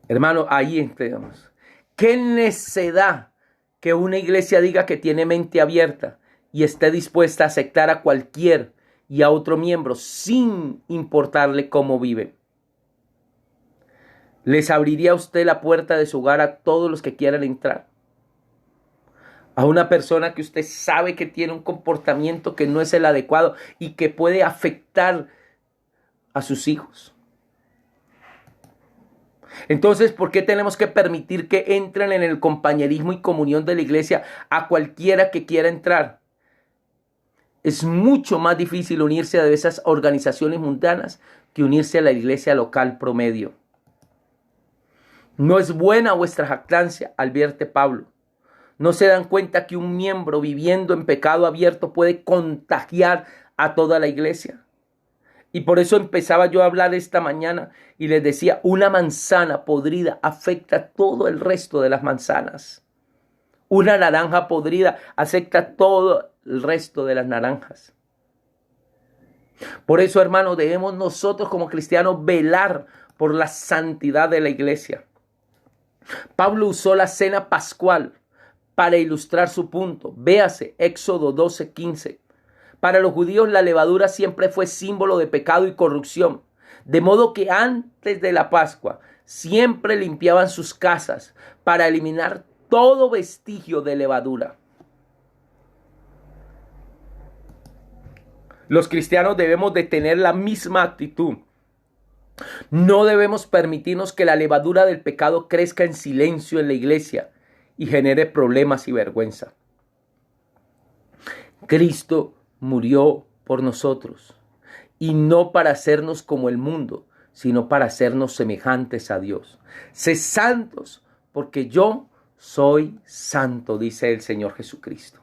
Hermano, ahí entramos. Qué necedad que una iglesia diga que tiene mente abierta y esté dispuesta a aceptar a cualquier y a otro miembro sin importarle cómo vive. ¿Les abriría usted la puerta de su hogar a todos los que quieran entrar? A una persona que usted sabe que tiene un comportamiento que no es el adecuado y que puede afectar a sus hijos. Entonces, ¿por qué tenemos que permitir que entren en el compañerismo y comunión de la iglesia a cualquiera que quiera entrar? Es mucho más difícil unirse a esas organizaciones mundanas que unirse a la iglesia local promedio. No es buena vuestra jactancia, advierte Pablo. ¿No se dan cuenta que un miembro viviendo en pecado abierto puede contagiar a toda la iglesia? Y por eso empezaba yo a hablar esta mañana y les decía, una manzana podrida afecta a todo el resto de las manzanas. Una naranja podrida afecta a todo el resto de las naranjas. Por eso, hermano, debemos nosotros como cristianos velar por la santidad de la iglesia. Pablo usó la cena pascual para ilustrar su punto. Véase Éxodo 12:15. Para los judíos la levadura siempre fue símbolo de pecado y corrupción, de modo que antes de la Pascua siempre limpiaban sus casas para eliminar todo vestigio de levadura. Los cristianos debemos de tener la misma actitud. No debemos permitirnos que la levadura del pecado crezca en silencio en la iglesia y genere problemas y vergüenza. Cristo murió por nosotros, y no para hacernos como el mundo, sino para hacernos semejantes a Dios. Sé santos, porque yo soy santo, dice el Señor Jesucristo.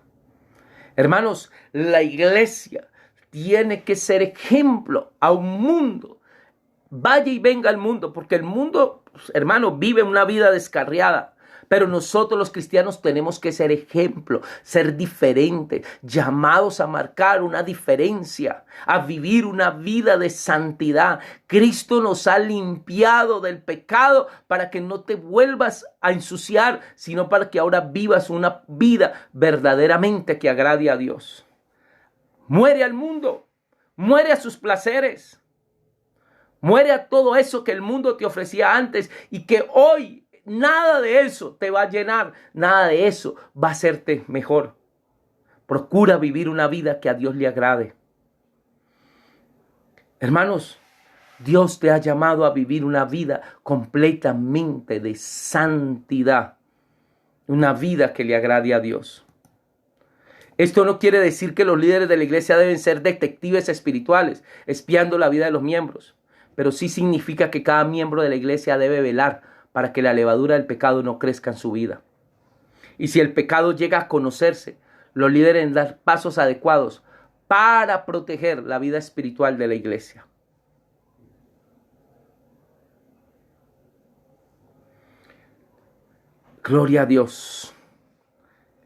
Hermanos, la iglesia tiene que ser ejemplo a un mundo. Vaya y venga al mundo, porque el mundo, hermano, vive una vida descarriada. Pero nosotros los cristianos tenemos que ser ejemplo, ser diferentes, llamados a marcar una diferencia, a vivir una vida de santidad. Cristo nos ha limpiado del pecado para que no te vuelvas a ensuciar, sino para que ahora vivas una vida verdaderamente que agrade a Dios. Muere al mundo, muere a sus placeres, muere a todo eso que el mundo te ofrecía antes y que hoy nada de eso te va a llenar, nada de eso va a hacerte mejor. Procura vivir una vida que a Dios le agrade. Hermanos, Dios te ha llamado a vivir una vida completamente de santidad, una vida que le agrade a Dios. Esto no quiere decir que los líderes de la iglesia deben ser detectives espirituales, espiando la vida de los miembros, pero sí significa que cada miembro de la iglesia debe velar para que la levadura del pecado no crezca en su vida. Y si el pecado llega a conocerse, los líderes deben dar pasos adecuados para proteger la vida espiritual de la iglesia. Gloria a Dios.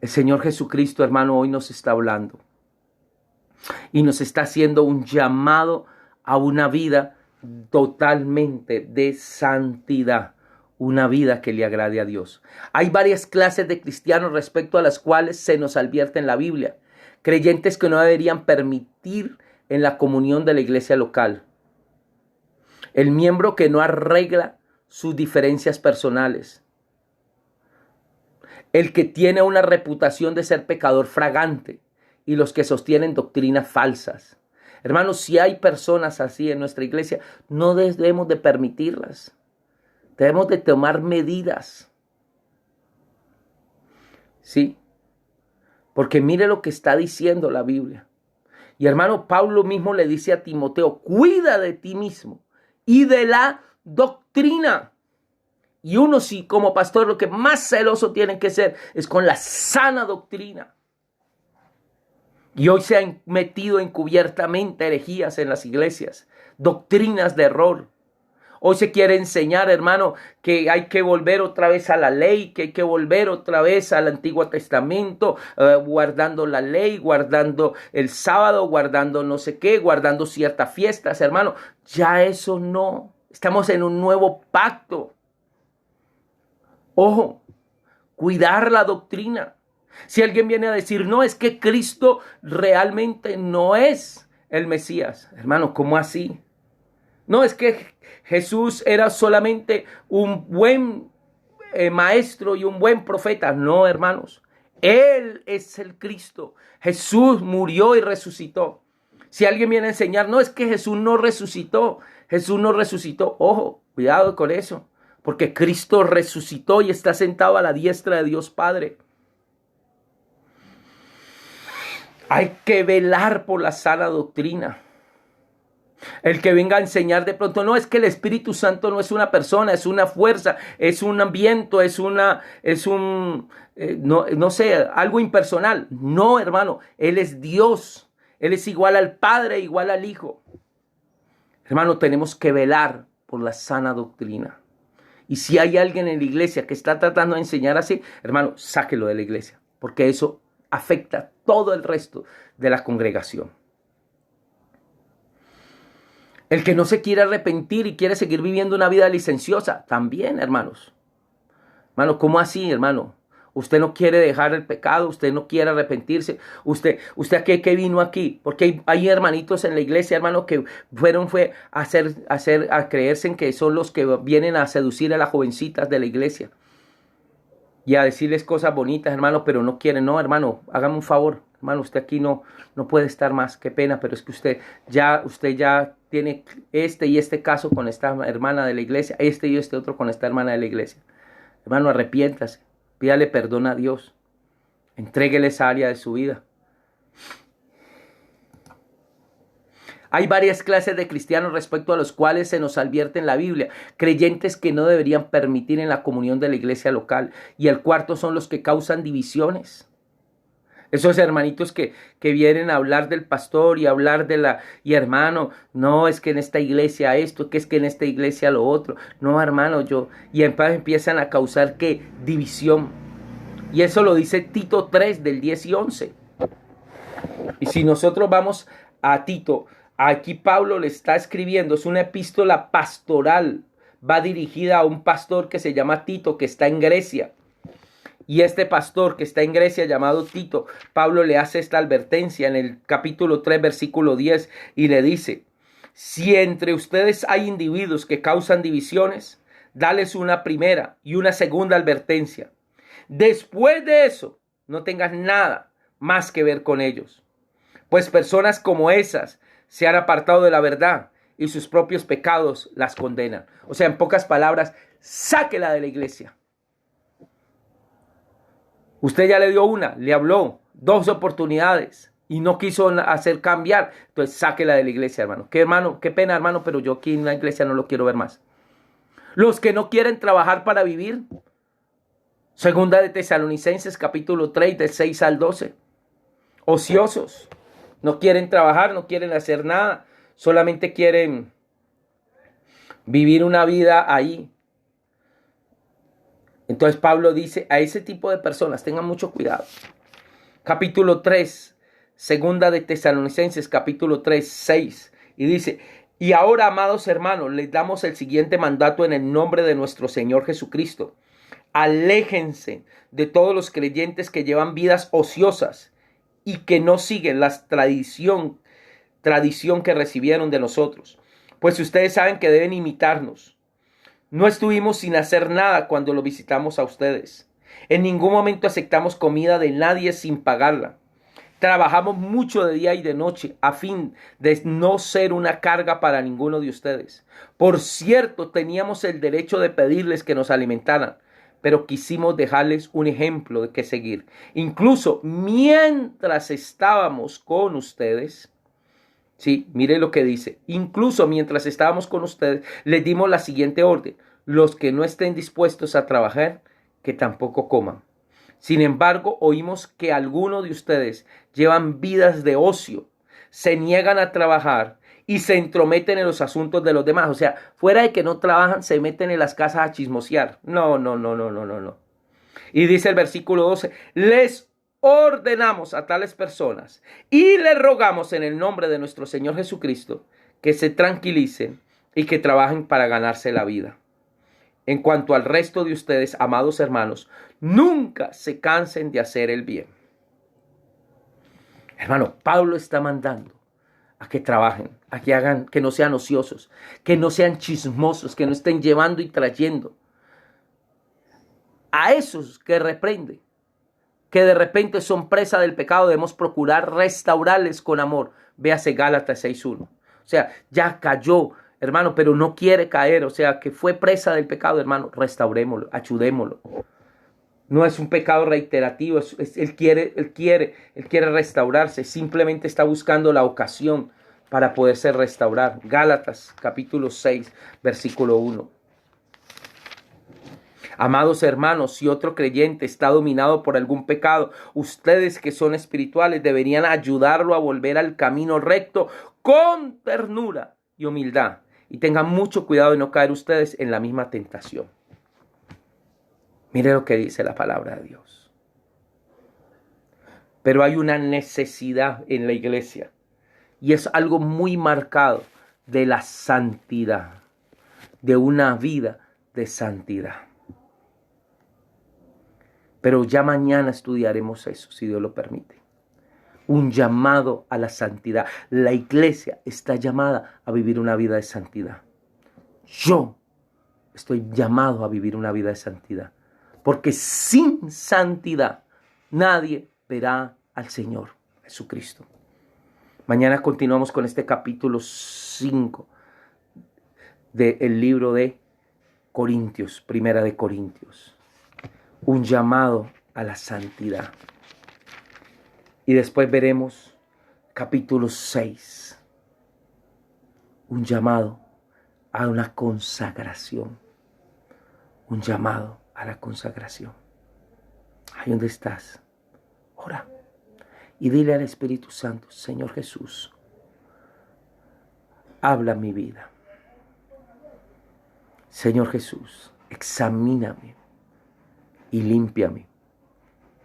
El Señor Jesucristo, hermano, hoy nos está hablando y nos está haciendo un llamado a una vida totalmente de santidad. Una vida que le agrade a Dios. Hay varias clases de cristianos respecto a las cuales se nos advierte en la Biblia. Creyentes que no deberían permitir en la comunión de la iglesia local. El miembro que no arregla sus diferencias personales. El que tiene una reputación de ser pecador fragante y los que sostienen doctrinas falsas. Hermanos, si hay personas así en nuestra iglesia, no debemos de permitirlas. Debemos de tomar medidas. ¿sí? Porque mire lo que está diciendo la Biblia. Y hermano, Pablo mismo le dice a Timoteo, cuida de ti mismo y de la doctrina. Y uno sí, como pastor, lo que más celoso tiene que ser es con la sana doctrina. Y hoy se han metido encubiertamente herejías en las iglesias, doctrinas de error. Hoy se quiere enseñar, hermano, que hay que volver otra vez a la ley, que hay que volver otra vez al Antiguo Testamento, guardando la ley, guardando el sábado, guardando no sé qué, guardando ciertas fiestas, hermano. Ya eso no. Estamos en un nuevo pacto. Ojo, cuidar la doctrina. Si alguien viene a decir, no, es que Cristo realmente no es el Mesías. Hermano, ¿cómo así? No, es que Jesús era solamente un buen maestro y un buen profeta. No, hermanos. Él es el Cristo. Jesús murió y resucitó. Si alguien viene a enseñar, no, es que Jesús no resucitó. Jesús no resucitó. Ojo, cuidado con eso. Porque Cristo resucitó y está sentado a la diestra de Dios Padre. Hay que velar por la sana doctrina. El que venga a enseñar de pronto, no, es que el Espíritu Santo no es una persona, es una fuerza, es un viento, no sé, algo impersonal. No, hermano, Él es Dios. Él es igual al Padre, igual al Hijo. Hermano, tenemos que velar por la sana doctrina. Y si hay alguien en la iglesia que está tratando de enseñar así, hermano, sáquelo de la iglesia, porque eso afecta a todo el resto de la congregación. El que no se quiere arrepentir y quiere seguir viviendo una vida licenciosa, también, hermanos. Hermano, ¿cómo así, hermano? Usted no quiere dejar el pecado, usted no quiere arrepentirse. ¿Usted a qué vino aquí? Porque hay hermanitos en la iglesia, hermano, que fue a creerse en que son los que vienen a seducir a las jovencitas de la iglesia. Y a decirles cosas bonitas, hermano, pero no quieren. No, hermano, hágame un favor. Hermano, usted aquí no puede estar más. Qué pena, pero es que usted ya tiene este y este caso con esta hermana de la iglesia, este y este otro con esta hermana de la iglesia. Hermano, arrepiéntase. Pídale perdón a Dios. Entréguele esa área de su vida. Hay varias clases de cristianos respecto a los cuales se nos advierte en la Biblia. Creyentes que no deberían permitir en la comunión de la iglesia local. Y el cuarto son los que causan divisiones. Esos hermanitos que vienen a hablar del pastor y hablar y hermano, no, es que en esta iglesia esto, que es que en esta iglesia lo otro. No, hermano, y empiezan a causar, ¿qué? División. Y eso lo dice Tito 3, del 10 y 11. Y si nosotros vamos a Tito, aquí Pablo le está escribiendo, es una epístola pastoral, va dirigida a un pastor que se llama Tito, que está en Grecia. Y este pastor que está en Grecia llamado Tito, Pablo le hace esta advertencia en el capítulo 3, versículo 10, y le dice, si entre ustedes hay individuos que causan divisiones, dales una primera y una segunda advertencia. Después de eso, no tengas nada más que ver con ellos. Pues personas como esas se han apartado de la verdad y sus propios pecados las condenan. O sea, en pocas palabras, sáquela de la iglesia. Usted ya le dio una, le habló 2 oportunidades y no quiso hacer cambiar. Entonces sáquela de la iglesia, hermano. Qué pena, hermano, pero yo aquí en la iglesia no lo quiero ver más. Los que no quieren trabajar para vivir. Segunda de Tesalonicenses, capítulo 3, del 6 al 12. Ociosos. No quieren trabajar, no quieren hacer nada. Solamente quieren vivir una vida ahí. Entonces Pablo dice a ese tipo de personas, tengan mucho cuidado. Capítulo 3, segunda de Tesalonicenses, capítulo 3, 6. Y dice, y ahora, amados hermanos, les damos el siguiente mandato en el nombre de nuestro Señor Jesucristo. Aléjense de todos los creyentes que llevan vidas ociosas y que no siguen la tradición que recibieron de nosotros. Pues ustedes saben que deben imitarnos. No estuvimos sin hacer nada cuando lo visitamos a ustedes. En ningún momento aceptamos comida de nadie sin pagarla. Trabajamos mucho de día y de noche a fin de no ser una carga para ninguno de ustedes. Por cierto, teníamos el derecho de pedirles que nos alimentaran, pero quisimos dejarles un ejemplo de qué seguir. Incluso mientras estábamos con ustedes, sí, mire lo que dice, incluso mientras estábamos con ustedes, les dimos la siguiente orden: los que no estén dispuestos a trabajar, que tampoco coman. Sin embargo, oímos que algunos de ustedes llevan vidas de ocio, se niegan a trabajar y se entrometen en los asuntos de los demás. O sea, fuera de que no trabajan, se meten en las casas a chismosear. No, no, no, no, no, no, no. Y dice el versículo 12, les ordenamos a tales personas y les rogamos en el nombre de nuestro Señor Jesucristo que se tranquilicen y que trabajen para ganarse la vida. En cuanto al resto de ustedes, amados hermanos, nunca se cansen de hacer el bien. Hermano, Pablo está mandando a que trabajen, a que hagan, que no sean ociosos, que no sean chismosos, que no estén llevando y trayendo. A esos que reprende, que de repente son presa del pecado, debemos procurar restaurarles con amor. Véase Gálatas 6:1. O sea, ya cayó, hermano, pero no quiere caer. O sea, que fue presa del pecado, hermano, restaurémoslo, ayudémoslo. No es un pecado reiterativo, él quiere restaurarse. Simplemente está buscando la ocasión para poderse restaurar. Gálatas capítulo 6, versículo 1. Amados hermanos, si otro creyente está dominado por algún pecado, ustedes que son espirituales deberían ayudarlo a volver al camino recto con ternura y humildad. Y tengan mucho cuidado de no caer ustedes en la misma tentación. Mire lo que dice la palabra de Dios. Pero hay una necesidad en la iglesia y es algo muy marcado de la santidad, de una vida de santidad. Pero ya mañana estudiaremos eso, si Dios lo permite. Un llamado a la santidad. La iglesia está llamada a vivir una vida de santidad. Yo estoy llamado a vivir una vida de santidad. Porque sin santidad nadie verá al Señor Jesucristo. Mañana continuamos con este capítulo 5 del libro de Corintios, Primera de Corintios. Un llamado a la santidad. Y después veremos capítulo 6. Un llamado a una consagración. Un llamado a la consagración. Ahí donde estás, ora y dile al Espíritu Santo: Señor Jesús, habla mi vida. Señor Jesús, examíname y límpiame,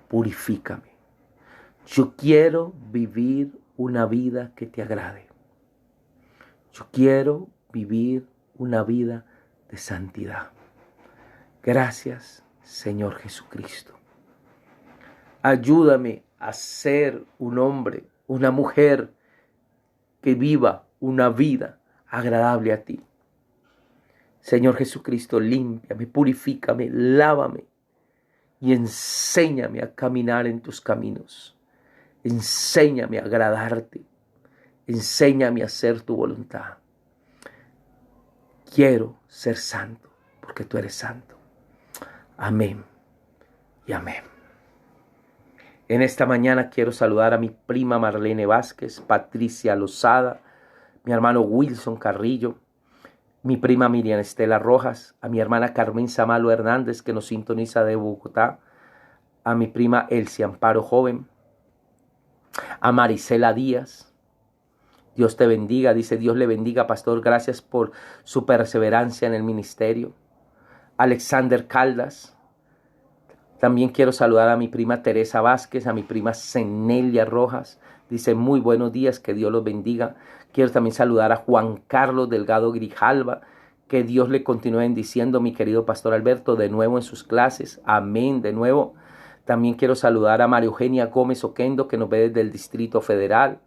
purifícame. Yo quiero vivir una vida que te agrade. Yo quiero vivir una vida de santidad. Gracias, Señor Jesucristo. Ayúdame a ser un hombre, una mujer que viva una vida agradable a ti. Señor Jesucristo, límpiame, purifícame, lávame y enséñame a caminar en tus caminos. Enséñame a agradarte. Enséñame a hacer tu voluntad. Quiero ser santo porque tú eres santo. Amén y amén. En esta mañana quiero saludar a mi prima Marlene Vázquez, Patricia Lozada, mi hermano Wilson Carrillo, mi prima Miriam Estela Rojas, a mi hermana Carmen Samalo Hernández, que nos sintoniza de Bogotá, a mi prima Elsie Amparo Joven, a Marisela Díaz. Dios te bendiga, dice Dios le bendiga, pastor, gracias por su perseverancia en el ministerio. Alexander Caldas. También quiero saludar a mi prima Teresa Vázquez, a mi prima Zenelia Rojas. Dice muy buenos días, que Dios los bendiga. Quiero también saludar a Juan Carlos Delgado Grijalva, que Dios le continúe bendiciendo, mi querido pastor Alberto, de nuevo en sus clases. Amén, de nuevo. También quiero saludar a María Eugenia Gómez Oquendo, que nos ve desde el Distrito Federal.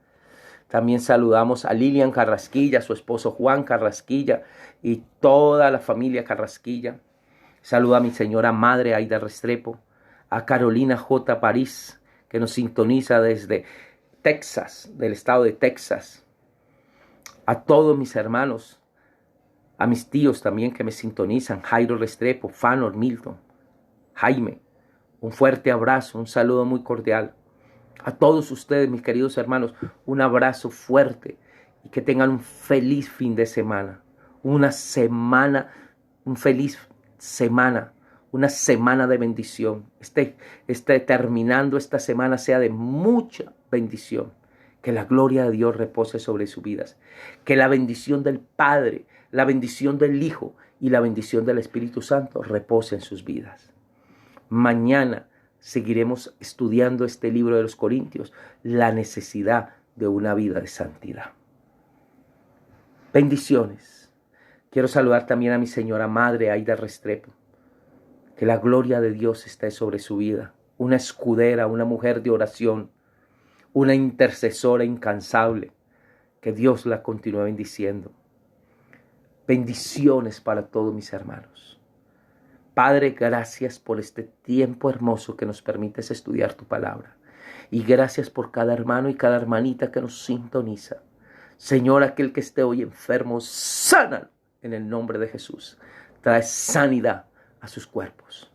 También saludamos a Lilian Carrasquilla, su esposo Juan Carrasquilla y toda la familia Carrasquilla. Saludo a mi señora madre Aida Restrepo, a Carolina J. París, que nos sintoniza desde Texas, del estado de Texas. A todos mis hermanos, a mis tíos también que me sintonizan, Jairo Restrepo, Fanor Milton. Jaime. Un fuerte abrazo, un saludo muy cordial. A todos ustedes, mis queridos hermanos, un abrazo fuerte y que tengan un feliz fin de semana. Una semana, un feliz semana, una semana de bendición. Terminando esta semana sea de mucha bendición. Que la gloria de Dios repose sobre sus vidas. Que la bendición del Padre, la bendición del Hijo y la bendición del Espíritu Santo repose en sus vidas. Mañana seguiremos estudiando este libro de los Corintios, la necesidad de una vida de santidad. Bendiciones. Quiero saludar también a mi señora madre, Aida Restrepo. Que la gloria de Dios esté sobre su vida. Una escudera, una mujer de oración, una intercesora incansable. Que Dios la continúe bendiciendo. Bendiciones para todos mis hermanos. Padre, gracias por este tiempo hermoso que nos permites estudiar tu palabra. Y gracias por cada hermano y cada hermanita que nos sintoniza. Señor, aquel que esté hoy enfermo, sánalo en el nombre de Jesús. Trae sanidad a sus cuerpos.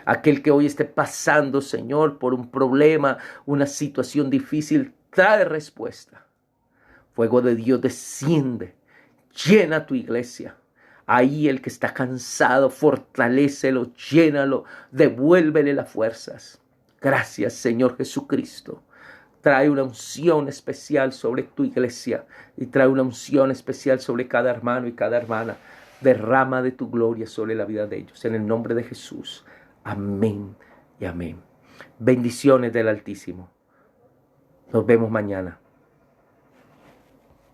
Aquel que hoy esté pasando, Señor, por un problema, una situación difícil, trae respuesta. Fuego de Dios desciende, llena tu iglesia. Ahí el que está cansado, fortalécelo, llénalo, devuélvele las fuerzas. Gracias, Señor Jesucristo. Trae una unción especial sobre tu iglesia y trae una unción especial sobre cada hermano y cada hermana. Derrama de tu gloria sobre la vida de ellos. En el nombre de Jesús. Amén y amén. Bendiciones del Altísimo. Nos vemos mañana.